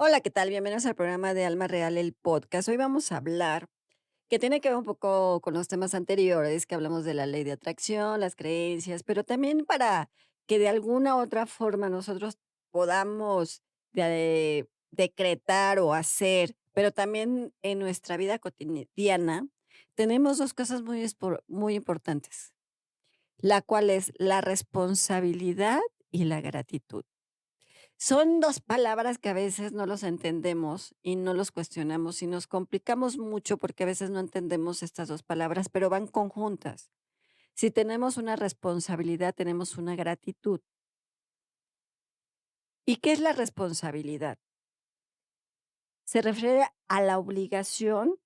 Hola, ¿qué tal? Bienvenidos al programa de Alma Real, el podcast. Hoy vamos a hablar, que tiene que ver un poco con los temas anteriores, que hablamos de la ley de atracción, las creencias, pero también para que de alguna u otra forma nosotros podamos decretar o hacer, pero también en nuestra vida cotidiana, tenemos dos cosas muy importantes, la cual es la responsabilidad y la gratitud. Son 2 palabras que a veces no los entendemos y no los cuestionamos, y nos complicamos mucho porque a veces no entendemos estas 2 palabras, pero van conjuntas. Si tenemos una responsabilidad, tenemos una gratitud. ¿Y qué es la responsabilidad? Se refiere a la obligación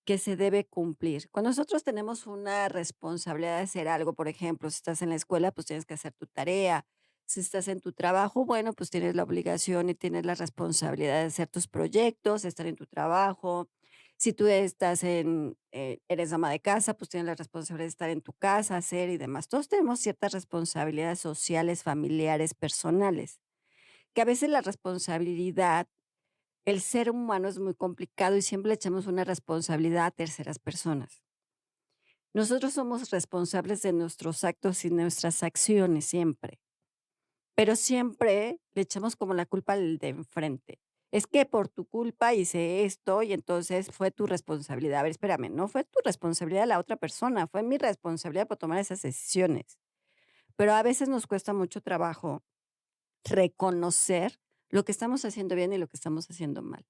que se debe cumplir. Cuando nosotros tenemos una responsabilidad de hacer algo, por ejemplo, si estás en la escuela, pues tienes que hacer tu tarea. Si estás en tu trabajo, bueno, pues tienes la obligación y tienes la responsabilidad de hacer tus proyectos, de estar en tu trabajo. Si tú estás eres ama de casa, pues tienes la responsabilidad de estar en tu casa, hacer y demás. Todos tenemos ciertas responsabilidades sociales, familiares, personales, que a veces la responsabilidad el ser humano es muy complicado y siempre le echamos una responsabilidad a terceras personas. Nosotros somos responsables de nuestros actos y nuestras acciones siempre, pero siempre le echamos como la culpa al de enfrente. Es que por tu culpa hice esto y entonces fue tu responsabilidad. A ver, espérame, no fue tu responsabilidad la otra persona, fue mi responsabilidad por tomar esas decisiones. Pero a veces nos cuesta mucho trabajo reconocer lo que estamos haciendo bien y lo que estamos haciendo mal.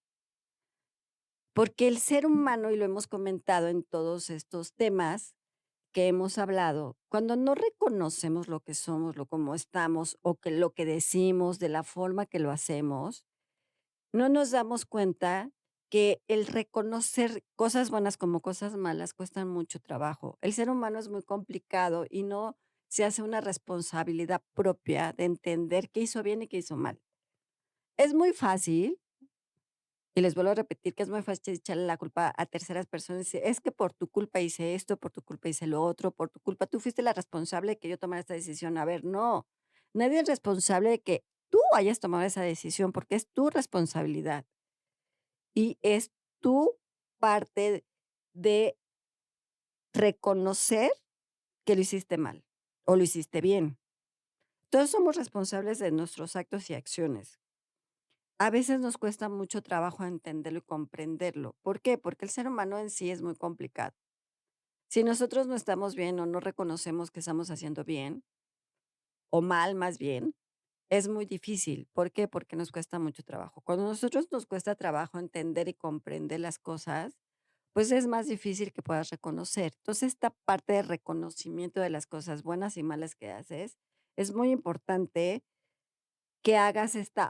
Porque el ser humano, y lo hemos comentado en todos estos temas que hemos hablado, cuando no reconocemos lo que somos, lo cómo estamos, o que lo que decimos, de la forma que lo hacemos, no nos damos cuenta que el reconocer cosas buenas como cosas malas cuestan mucho trabajo. El ser humano es muy complicado y no se hace una responsabilidad propia de entender qué hizo bien y qué hizo mal. Es muy fácil y les vuelvo a repetir que es muy fácil echarle la culpa a terceras personas, y decir: "Es que por tu culpa hice esto, por tu culpa hice lo otro, por tu culpa tú fuiste la responsable de que yo tomara esta decisión". A ver, no, nadie es responsable de que tú hayas tomado esa decisión, porque es tu responsabilidad y es tu parte de reconocer que lo hiciste mal o lo hiciste bien. Todos somos responsables de nuestros actos y acciones. A veces nos cuesta mucho trabajo entenderlo y comprenderlo. ¿Por qué? Porque el ser humano en sí es muy complicado. Si nosotros no estamos bien o no reconocemos que estamos haciendo bien o mal, más bien, es muy difícil. ¿Por qué? Porque nos cuesta mucho trabajo. Cuando a nosotros nos cuesta trabajo entender y comprender las cosas, pues es más difícil que puedas reconocer. Entonces, esta parte de reconocimiento de las cosas buenas y malas que haces es muy importante que hagas esta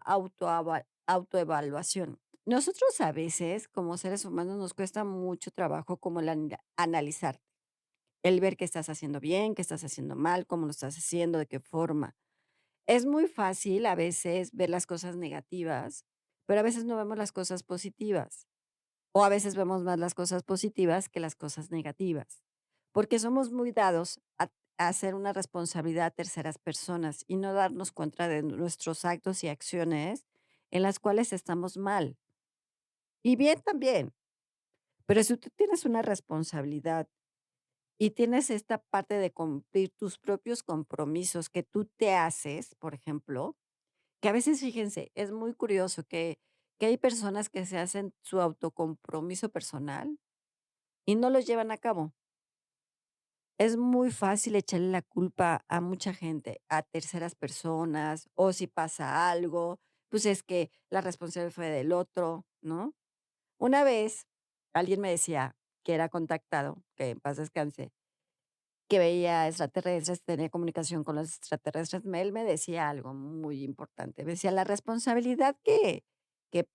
autoevaluación. Nosotros a veces, como seres humanos, nos cuesta mucho trabajo como el analizar, el ver qué estás haciendo bien, qué estás haciendo mal, cómo lo estás haciendo, de qué forma. Es muy fácil a veces ver las cosas negativas, pero a veces no vemos las cosas positivas, o a veces vemos más las cosas positivas que las cosas negativas, porque somos muy dados a hacer una responsabilidad a terceras personas y no darnos cuenta de nuestros actos y acciones en las cuales estamos mal. Y bien también, pero si tú tienes una responsabilidad y tienes esta parte de cumplir tus propios compromisos que tú te haces, por ejemplo, que a veces, fíjense, es muy curioso que hay personas que se hacen su autocompromiso personal y no lo llevan a cabo. Es muy fácil echarle la culpa a mucha gente, a terceras personas, o si pasa algo, pues es que la responsable fue del otro, ¿no? Una vez alguien me decía que era contactado, que en paz descanse, que veía extraterrestres, tenía comunicación con los extraterrestres. Él me decía algo muy importante. Me decía: "La responsabilidad que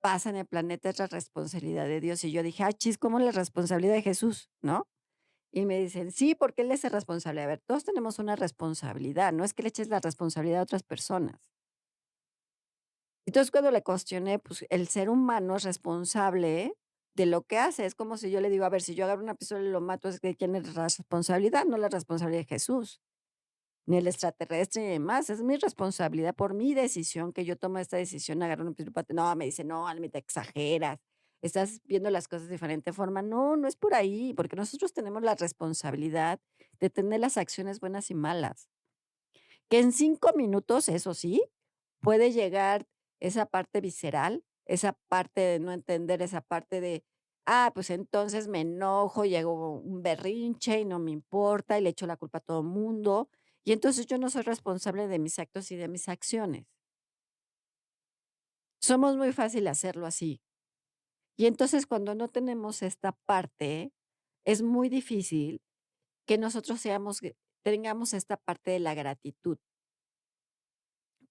pasa en el planeta es la responsabilidad de Dios". Y yo dije: "Ah, chis, ¿cómo la responsabilidad de Jesús?", ¿no? Y me dicen: "Sí, porque él es el responsable". A ver, todos tenemos una responsabilidad, no es que le eches la responsabilidad a otras personas. Entonces, cuando le cuestioné, pues, el ser humano es responsable de lo que hace. Es como si yo le digo: "A ver, si yo agarro una pistola y lo mato, ¿es de quién es la responsabilidad? No la responsabilidad de Jesús". ni el extraterrestre ni demás, es mi responsabilidad por mi decisión, que yo tomo esta decisión, agarro un piropo no, me dice: "No, Alma, te exageras, estás viendo las cosas de diferente forma". No, no es por ahí, porque nosotros tenemos la responsabilidad de tener las acciones buenas y malas. Que en 5 minutos, eso sí, puede llegar esa parte visceral, esa parte de no entender, esa parte de, pues entonces me enojo y hago un berrinche y no me importa y le echo la culpa a todo mundo, y entonces yo no soy responsable de mis actos y de mis acciones. Somos muy fácil hacerlo así. Y entonces cuando no tenemos esta parte, es muy difícil que nosotros tengamos esta parte de la gratitud.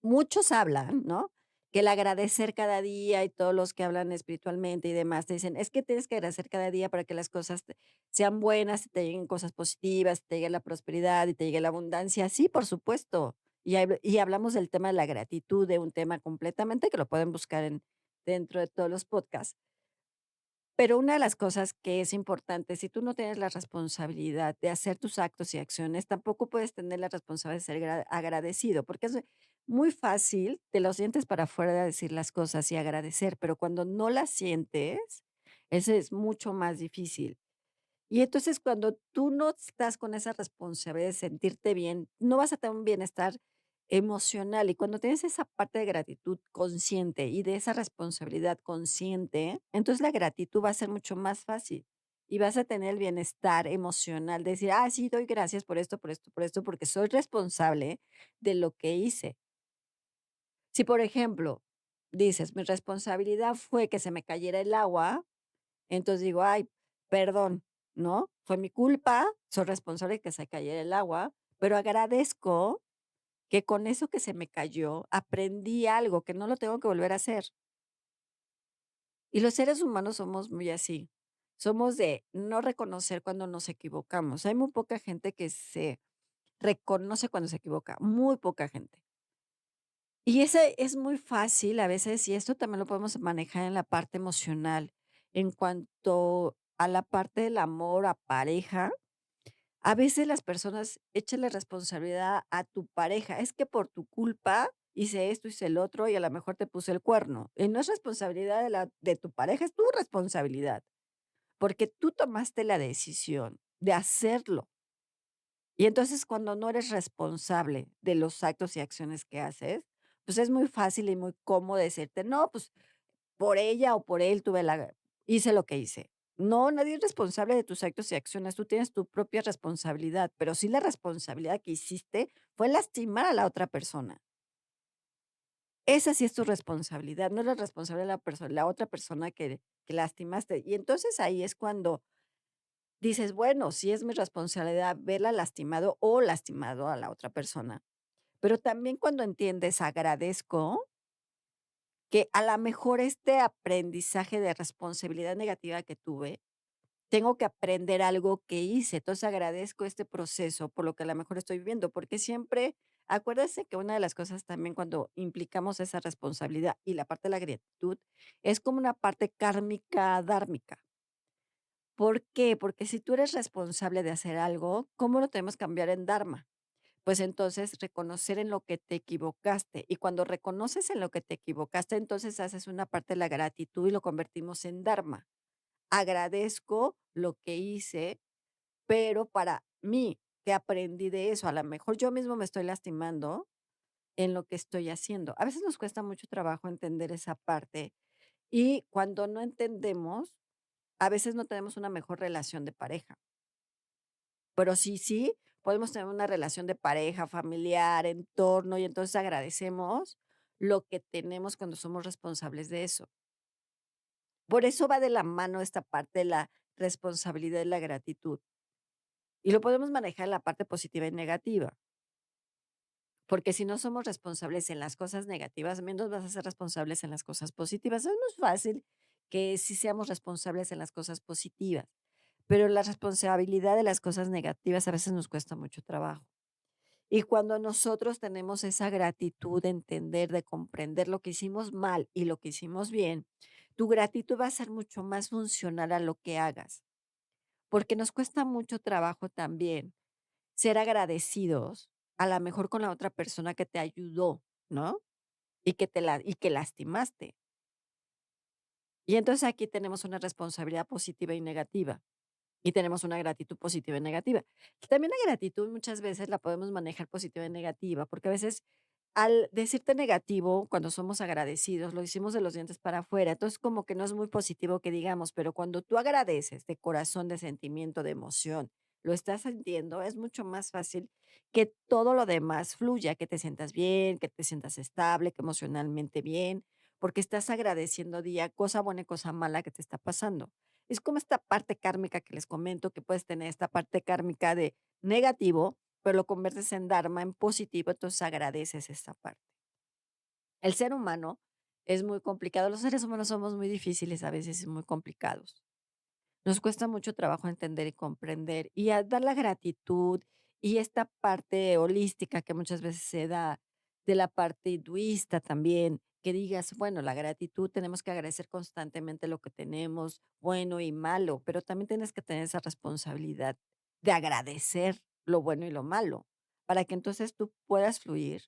Muchos hablan, ¿no? Que el agradecer cada día y todos los que hablan espiritualmente y demás te dicen, es que tienes que agradecer cada día para que las cosas sean buenas, y te lleguen cosas positivas, te llegue la prosperidad y te llegue la abundancia. Sí, por supuesto. Y hablamos del tema de la gratitud, de un tema completamente que lo pueden buscar dentro de todos los podcasts. Pero una de las cosas que es importante, si tú no tienes la responsabilidad de hacer tus actos y acciones, tampoco puedes tener la responsabilidad de ser agradecido, porque es muy fácil de los dientes para afuera de decir las cosas y agradecer, pero cuando no las sientes, ese es mucho más difícil. Y entonces, cuando tú no estás con esa responsabilidad de sentirte bien, no vas a tener un bienestar emocional. Y cuando tienes esa parte de gratitud consciente y de esa responsabilidad consciente, entonces la gratitud va a ser mucho más fácil y vas a tener el bienestar emocional de decir, sí, doy gracias por esto, por esto, por esto, porque soy responsable de lo que hice. Si, por ejemplo, dices, mi responsabilidad fue que se me cayera el agua, entonces digo: "Ay, perdón, ¿no? Fue mi culpa, soy responsable de que se cayera el agua, pero agradezco que con eso que se me cayó aprendí algo que no lo tengo que volver a hacer". Y los seres humanos somos muy así. Somos de no reconocer cuando nos equivocamos. Hay muy poca gente que se reconoce cuando se equivoca, muy poca gente. Y ese es muy fácil a veces, y esto también lo podemos manejar en la parte emocional. En cuanto a la parte del amor a pareja, a veces las personas echan la responsabilidad a tu pareja. Es que por tu culpa hice esto, hice el otro y a lo mejor te puse el cuerno. Y no es responsabilidad de tu pareja, es tu responsabilidad, porque tú tomaste la decisión de hacerlo. Y entonces, cuando no eres responsable de los actos y acciones que haces, pues es muy fácil y muy cómodo decirte: "No, pues por ella o por él hice lo que hice". No, nadie es responsable de tus actos y acciones, tú tienes tu propia responsabilidad, pero sí la responsabilidad que hiciste fue lastimar a la otra persona. Esa sí es tu responsabilidad, no es la responsabilidad de la otra persona que lastimaste. Y entonces ahí es cuando dices: "Bueno, sí es mi responsabilidad haberla lastimado o lastimado a la otra persona". Pero también cuando entiendes, agradezco que a la mejor este aprendizaje de responsabilidad negativa que tuve, tengo que aprender algo que hice. Entonces, agradezco este proceso por lo que a lo mejor estoy viviendo, porque siempre acuérdese que una de las cosas también cuando implicamos esa responsabilidad y la parte de la gratitud, es como una parte kármica, dármica. ¿Por qué? Porque si tú eres responsable de hacer algo, ¿cómo lo tenemos que cambiar en dharma? Pues entonces reconocer en lo que te equivocaste. Y cuando reconoces en lo que te equivocaste, entonces haces una parte de la gratitud y lo convertimos en dharma. Agradezco lo que hice, pero para mí, que aprendí de eso? A lo mejor yo mismo me estoy lastimando en lo que estoy haciendo. A veces nos cuesta mucho trabajo entender esa parte y cuando no entendemos, a veces no tenemos una mejor relación de pareja. Pero sí, podemos tener una relación de pareja, familiar, entorno, y entonces agradecemos lo que tenemos cuando somos responsables de eso. Por eso va de la mano esta parte de la responsabilidad y la gratitud. Y lo podemos manejar en la parte positiva y negativa, porque si no somos responsables en las cosas negativas, menos vas a ser responsables en las cosas positivas. Es muy fácil que sí seamos responsables en las cosas positivas, pero la responsabilidad de las cosas negativas a veces nos cuesta mucho trabajo. Y cuando nosotros tenemos esa gratitud de entender, de comprender lo que hicimos mal y lo que hicimos bien, tu gratitud va a ser mucho más funcional a lo que hagas, porque nos cuesta mucho trabajo también ser agradecidos a la mejor con la otra persona que te ayudó, ¿no? Y que lastimaste. Y entonces aquí tenemos una responsabilidad positiva y negativa. Y tenemos una gratitud positiva y negativa. También la gratitud muchas veces la podemos manejar positiva y negativa, porque a veces al decirte negativo, cuando somos agradecidos, lo hicimos de los dientes para afuera, entonces como que no es muy positivo que digamos, pero cuando tú agradeces de corazón, de sentimiento, de emoción, lo estás sintiendo, es mucho más fácil que todo lo demás fluya, que te sientas bien, que te sientas estable, que emocionalmente bien, porque estás agradeciendo día, cosa buena y cosa mala que te está pasando. Es como esta parte kármica que les comento, que puedes tener esta parte kármica de negativo, pero lo conviertes en dharma, en positivo, entonces agradeces esta parte. El ser humano es muy complicado, los seres humanos somos muy difíciles a veces y muy complicados. Nos cuesta mucho trabajo entender y comprender y a dar la gratitud y esta parte holística que muchas veces se da, de la parte hinduista también, que digas, bueno, la gratitud tenemos que agradecer constantemente lo que tenemos, bueno y malo, pero también tienes que tener esa responsabilidad de agradecer lo bueno y lo malo, para que entonces tú puedas fluir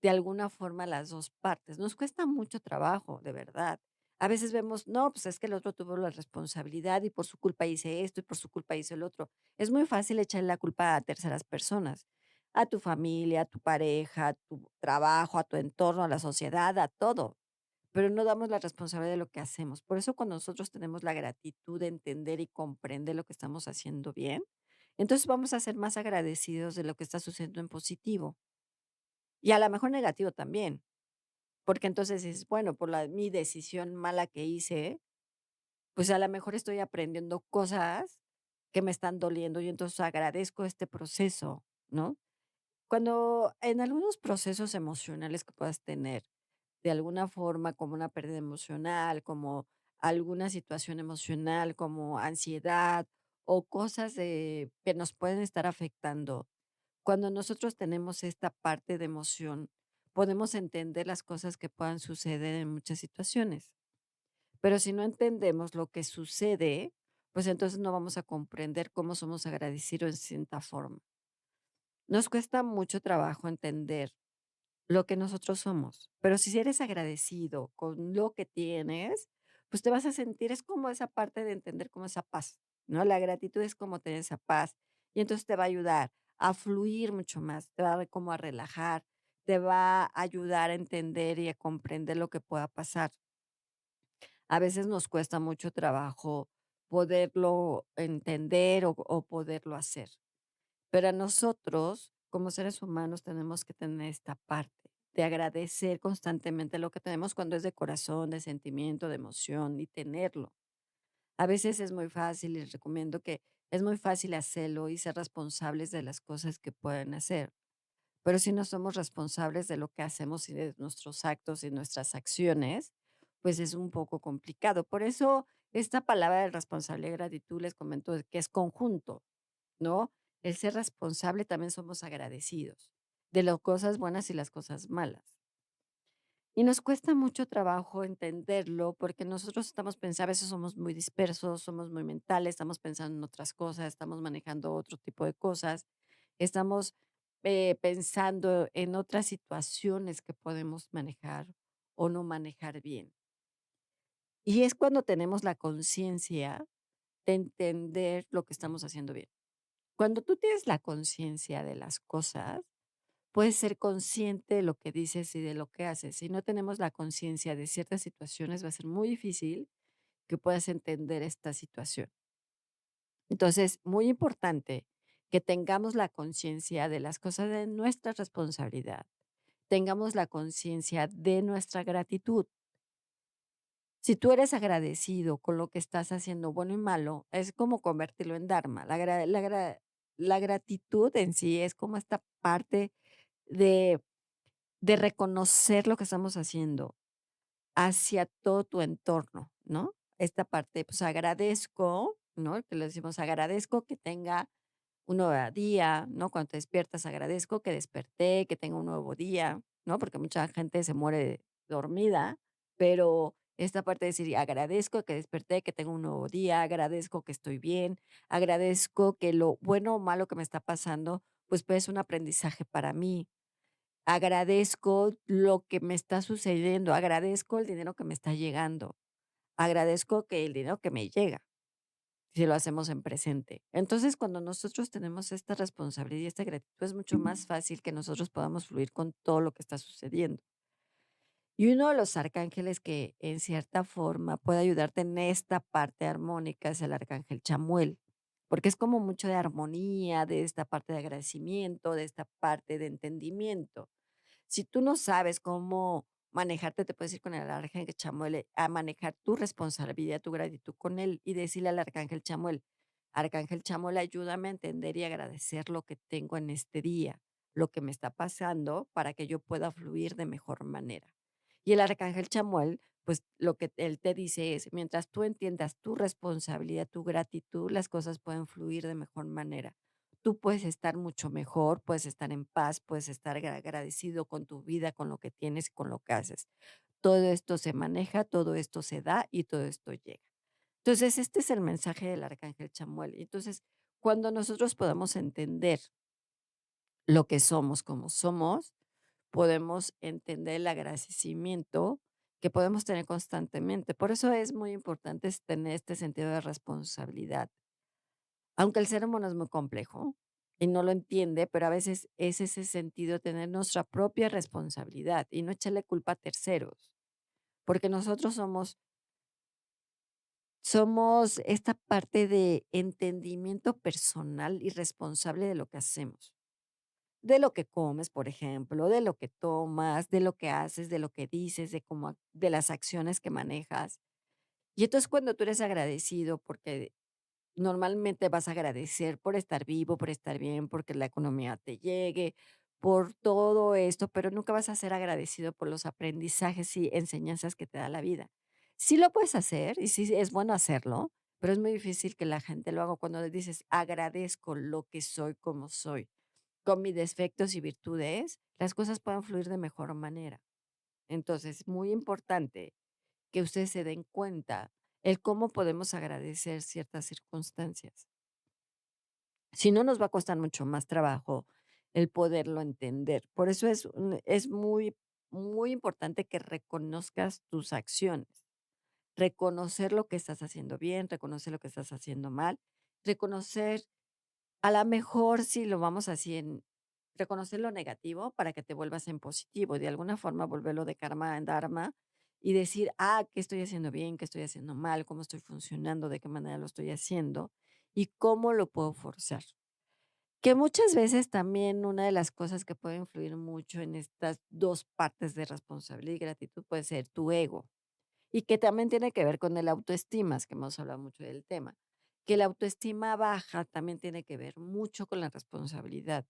de alguna forma las 2 partes. Nos cuesta mucho trabajo, de verdad. A veces vemos, no, pues es que el otro tuvo la responsabilidad y por su culpa hice esto y por su culpa hice el otro. Es muy fácil echarle la culpa a terceras personas, a tu familia, a tu pareja, a tu trabajo, a tu entorno, a la sociedad, a todo, pero no damos la responsabilidad de lo que hacemos. Por eso cuando nosotros tenemos la gratitud de entender y comprender lo que estamos haciendo bien, entonces vamos a ser más agradecidos de lo que está sucediendo en positivo y a la mejor negativo también. Porque entonces dices, bueno, por la mi decisión mala que hice, pues a la mejor estoy aprendiendo cosas que me están doliendo y entonces agradezco este proceso, ¿no? Cuando en algunos procesos emocionales que puedas tener, de alguna forma, como una pérdida emocional, como alguna situación emocional, como ansiedad o cosas que nos pueden estar afectando, cuando nosotros tenemos esta parte de emoción, podemos entender las cosas que puedan suceder en muchas situaciones. Pero si no entendemos lo que sucede, pues entonces no vamos a comprender cómo somos agradecidos en cierta forma. Nos cuesta mucho trabajo entender lo que nosotros somos, pero si eres agradecido con lo que tienes, pues te vas a sentir, es como esa parte de entender como esa paz, ¿no? La gratitud es como tener esa paz y entonces te va a ayudar a fluir mucho más, te va a como a relajar, te va a ayudar a entender y a comprender lo que pueda pasar. A veces nos cuesta mucho trabajo poderlo entender o poderlo hacer. Pero a nosotros, como seres humanos, tenemos que tener esta parte de agradecer constantemente lo que tenemos cuando es de corazón, de sentimiento, de emoción y tenerlo. A veces es muy fácil y les recomiendo que es muy fácil hacerlo y ser responsables de las cosas que pueden hacer. Pero si no somos responsables de lo que hacemos y de nuestros actos y nuestras acciones, pues es un poco complicado. Por eso esta palabra de responsabilidad y gratitud les comento de que es conjunto, ¿no? El ser responsable también somos agradecidos de las cosas buenas y las cosas malas. Y nos cuesta mucho trabajo entenderlo porque nosotros estamos pensando, a veces somos muy dispersos, somos muy mentales, estamos pensando en otras cosas, estamos manejando otro tipo de cosas, estamos pensando en otras situaciones que podemos manejar o no manejar bien. Y es cuando tenemos la conciencia de entender lo que estamos haciendo bien. Cuando tú tienes la conciencia de las cosas, puedes ser consciente de lo que dices y de lo que haces. Si no tenemos la conciencia de ciertas situaciones, va a ser muy difícil que puedas entender esta situación. Entonces, muy importante que tengamos la conciencia de las cosas de nuestra responsabilidad, tengamos la conciencia de nuestra gratitud. Si tú eres agradecido con lo que estás haciendo, bueno y malo, es como convertirlo en dharma. La gratitud en sí es como esta parte de reconocer lo que estamos haciendo hacia todo tu entorno, ¿no? Esta parte, pues, agradezco, ¿no? Que le decimos, agradezco que tenga un nuevo día, ¿no? Cuando te despiertas, agradezco que desperté, que tengo un nuevo día, ¿no? Porque mucha gente se muere dormida, pero esta parte de decir, agradezco que desperté, que tengo un nuevo día, agradezco que estoy bien, agradezco que lo bueno o malo que me está pasando, pues es un aprendizaje para mí. Agradezco lo que me está sucediendo, agradezco el dinero que me está llegando, agradezco que el dinero que me llega, si lo hacemos en presente. Entonces, cuando nosotros tenemos esta responsabilidad y esta gratitud, es mucho más fácil que nosotros podamos fluir con todo lo que está sucediendo. Y uno de los arcángeles que en cierta forma puede ayudarte en esta parte armónica es el arcángel Chamuel, porque es como mucho de armonía, de esta parte de agradecimiento, de esta parte de entendimiento. Si tú no sabes cómo manejarte, te puedes ir con el arcángel Chamuel, a manejar tu responsabilidad, tu gratitud con él y decirle al arcángel Chamuel, ayúdame a entender y agradecer lo que tengo en este día, lo que me está pasando para que yo pueda fluir de mejor manera. Y el arcángel Chamuel, pues lo que él te dice es, mientras tú entiendas tu responsabilidad, tu gratitud, las cosas pueden fluir de mejor manera. Tú puedes estar mucho mejor, puedes estar en paz, puedes estar agradecido con tu vida, con lo que tienes y con lo que haces. Todo esto se maneja, todo esto se da y todo esto llega. Entonces, este es el mensaje del arcángel Chamuel. Entonces, cuando nosotros podamos entender lo que somos como somos, podemos entender el agradecimiento que podemos tener constantemente. Por eso es muy importante tener este sentido de responsabilidad. Aunque el ser humano es muy complejo y no lo entiende, pero a veces es ese sentido de tener nuestra propia responsabilidad y no echarle culpa a terceros, porque nosotros somos esta parte de entendimiento personal y responsable de lo que hacemos, de lo que comes, por ejemplo, de lo que tomas, de lo que haces, de lo que dices, de cómo de las acciones que manejas. Y entonces cuando tú eres agradecido porque normalmente vas a agradecer por estar vivo, por estar bien, porque la economía te llegue, por todo esto, pero nunca vas a ser agradecido por los aprendizajes y enseñanzas que te da la vida. Sí lo puedes hacer y sí es bueno hacerlo, pero es muy difícil que la gente lo haga cuando le dices agradezco lo que soy como soy, con mis defectos y virtudes, las cosas pueden fluir de mejor manera. Entonces, muy importante que ustedes se den cuenta el cómo podemos agradecer ciertas circunstancias. Si no, nos va a costar mucho más trabajo el poderlo entender. Por eso es muy, muy importante que reconozcas tus acciones, reconocer lo que estás haciendo bien, reconocer lo que estás haciendo mal, reconocer, a la mejor si lo vamos así en reconocer lo negativo para que te vuelvas en positivo, y de alguna forma volverlo de karma en dharma y decir, ¿qué estoy haciendo bien? ¿Qué estoy haciendo mal? ¿Cómo estoy funcionando? ¿De qué manera lo estoy haciendo? ¿Y cómo lo puedo forzar? Que muchas veces también una de las cosas que puede influir mucho en estas 2 partes de responsabilidad y gratitud puede ser tu ego, y que también tiene que ver con el autoestima, es que hemos hablado mucho del tema, que la autoestima baja también tiene que ver mucho con la responsabilidad.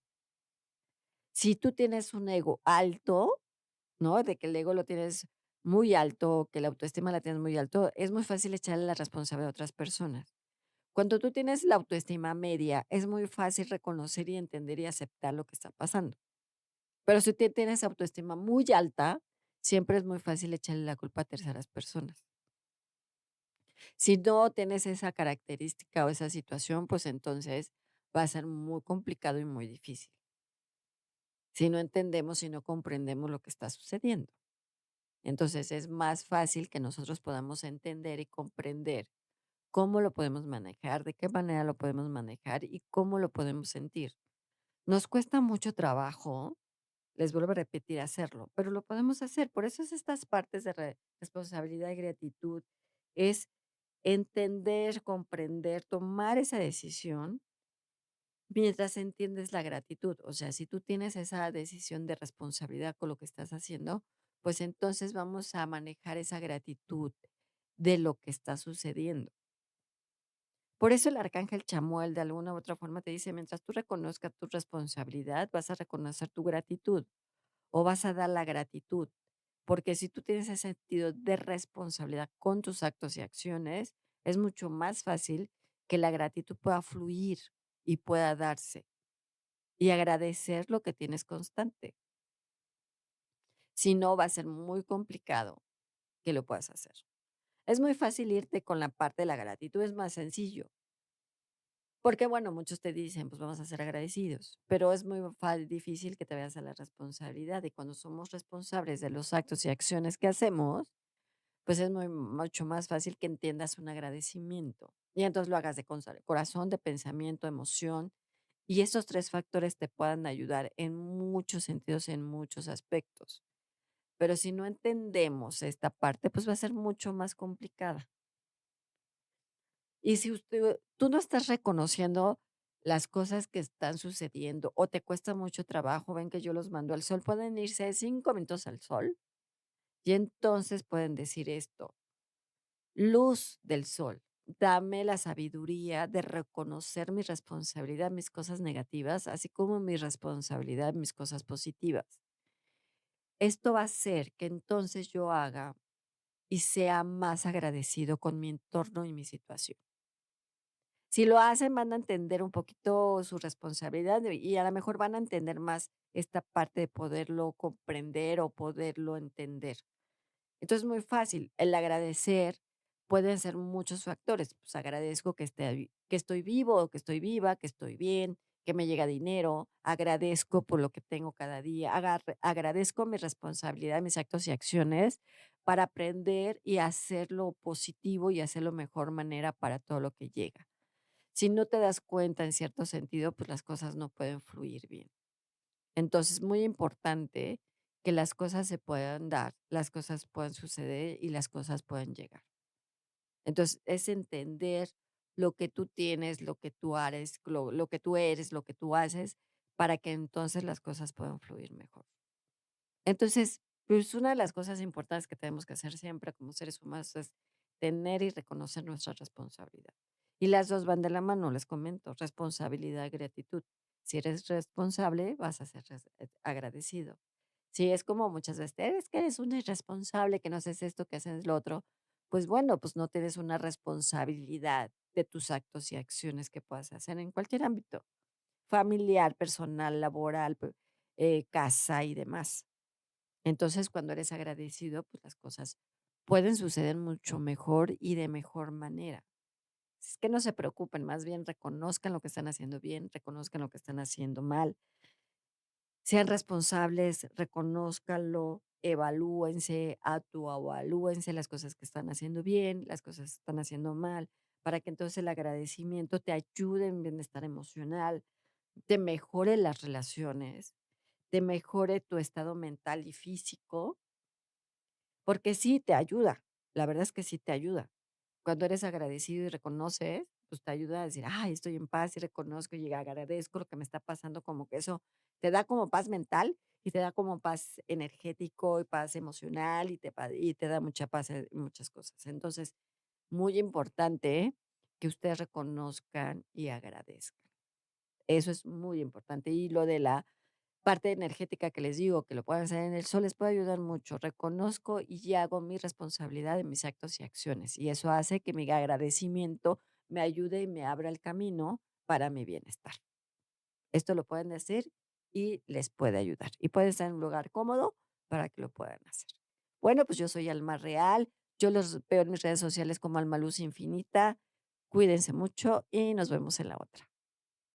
Si tú tienes un ego alto, ¿no? De que el ego lo tienes muy alto, que la autoestima la tienes muy alto, es muy fácil echarle la responsabilidad a otras personas. Cuando tú tienes la autoestima media, es muy fácil reconocer y entender y aceptar lo que está pasando. Pero si tienes autoestima muy alta, siempre es muy fácil echarle la culpa a terceras personas. Si no tienes esa característica o esa situación, pues entonces va a ser muy complicado y muy difícil. Si no entendemos y no comprendemos lo que está sucediendo. Entonces es más fácil que nosotros podamos entender y comprender cómo lo podemos manejar, de qué manera lo podemos manejar y cómo lo podemos sentir. Nos cuesta mucho trabajo, les vuelvo a repetir, hacerlo, pero lo podemos hacer. Por eso es estas partes de responsabilidad y gratitud, es entender, comprender, tomar esa decisión mientras entiendes la gratitud. O sea, si tú tienes esa decisión de responsabilidad con lo que estás haciendo, pues entonces vamos a manejar esa gratitud de lo que está sucediendo. Por eso el arcángel Chamuel de alguna u otra forma te dice, mientras tú reconozcas tu responsabilidad, vas a reconocer tu gratitud o vas a dar la gratitud. Porque si tú tienes ese sentido de responsabilidad con tus actos y acciones, es mucho más fácil que la gratitud pueda fluir y pueda darse y agradecer lo que tienes constante. Si no, va a ser muy complicado que lo puedas hacer. Es muy fácil irte con la parte de la gratitud, es más sencillo. Porque, bueno, muchos te dicen: "Pues vamos a ser agradecidos", pero es muy difícil que te veas a la responsabilidad, y cuando somos responsables de los actos y acciones que hacemos, pues es mucho más fácil que entiendas un agradecimiento. Y entonces lo hagas de corazón, de pensamiento, emoción, y estos 3 factores te puedan ayudar en muchos sentidos, en muchos aspectos. Pero si no entendemos esta parte, pues va a ser mucho más complicada. Y si tú no estás reconociendo las cosas que están sucediendo o te cuesta mucho trabajo, ven que yo los mando al sol, pueden irse 5 minutos al sol y entonces pueden decir esto: "Luz del sol, dame la sabiduría de reconocer mi responsabilidad, mis cosas negativas, así como mi responsabilidad, mis cosas positivas". Esto va a hacer que entonces yo haga y sea más agradecido con mi entorno y mi situación. Si lo hacen, van a entender un poquito su responsabilidad y a lo mejor van a entender más esta parte de poderlo comprender o poderlo entender. Entonces, muy fácil. El agradecer pueden ser muchos factores. Pues agradezco que estoy vivo, que estoy viva, que estoy bien, que me llega dinero. Agradezco por lo que tengo cada día. Agradezco mi responsabilidad, mis actos y acciones para aprender y hacerlo positivo y hacerlo mejor manera para todo lo que llega. Si no te das cuenta en cierto sentido, pues las cosas no pueden fluir bien. Entonces, muy importante que las cosas se puedan dar, las cosas puedan suceder y las cosas puedan llegar. Entonces, es entender lo que tú tienes, lo que tú eres, lo que tú eres, lo que tú haces, para que entonces las cosas puedan fluir mejor. Entonces, pues, una de las cosas importantes que tenemos que hacer siempre como seres humanos es tener y reconocer nuestra responsabilidad. Y las 2 van de la mano, les comento, responsabilidad y gratitud. Si eres responsable, vas a ser agradecido. Si es como muchas veces: "Es que eres un irresponsable, que no haces esto, que haces lo otro", pues bueno, pues no tienes una responsabilidad de tus actos y acciones que puedas hacer en cualquier ámbito, familiar, personal, laboral, casa y demás. Entonces, cuando eres agradecido, pues las cosas pueden suceder mucho mejor y de mejor manera. Es que no se preocupen, más bien reconozcan lo que están haciendo bien, reconozcan lo que están haciendo mal, sean responsables, reconózcanlo, evalúense, autoevalúense las cosas que están haciendo bien, las cosas que están haciendo mal, para que entonces el agradecimiento te ayude en bienestar emocional, te mejore las relaciones, te mejore tu estado mental y físico. Porque sí te ayuda, la verdad es que sí te ayuda. Cuando eres agradecido y reconoces, pues te ayuda a decir: "Ay, estoy en paz y reconozco y agradezco lo que me está pasando", como que eso te da como paz mental y te da como paz energético y paz emocional y te da mucha paz en muchas cosas. Entonces, muy importante que ustedes reconozcan y agradezcan. Eso es muy importante. Y lo de la parte energética que les digo, que lo pueden hacer en el sol, les puede ayudar mucho. Reconozco y hago mi responsabilidad de mis actos y acciones, y eso hace que mi agradecimiento me ayude y me abra el camino para mi bienestar. Esto lo pueden hacer y les puede ayudar, y puede estar en un lugar cómodo para que lo puedan hacer. Bueno, pues yo soy Alma Real, yo los veo en mis redes sociales como Alma Luz Infinita. Cuídense mucho y nos vemos en la otra.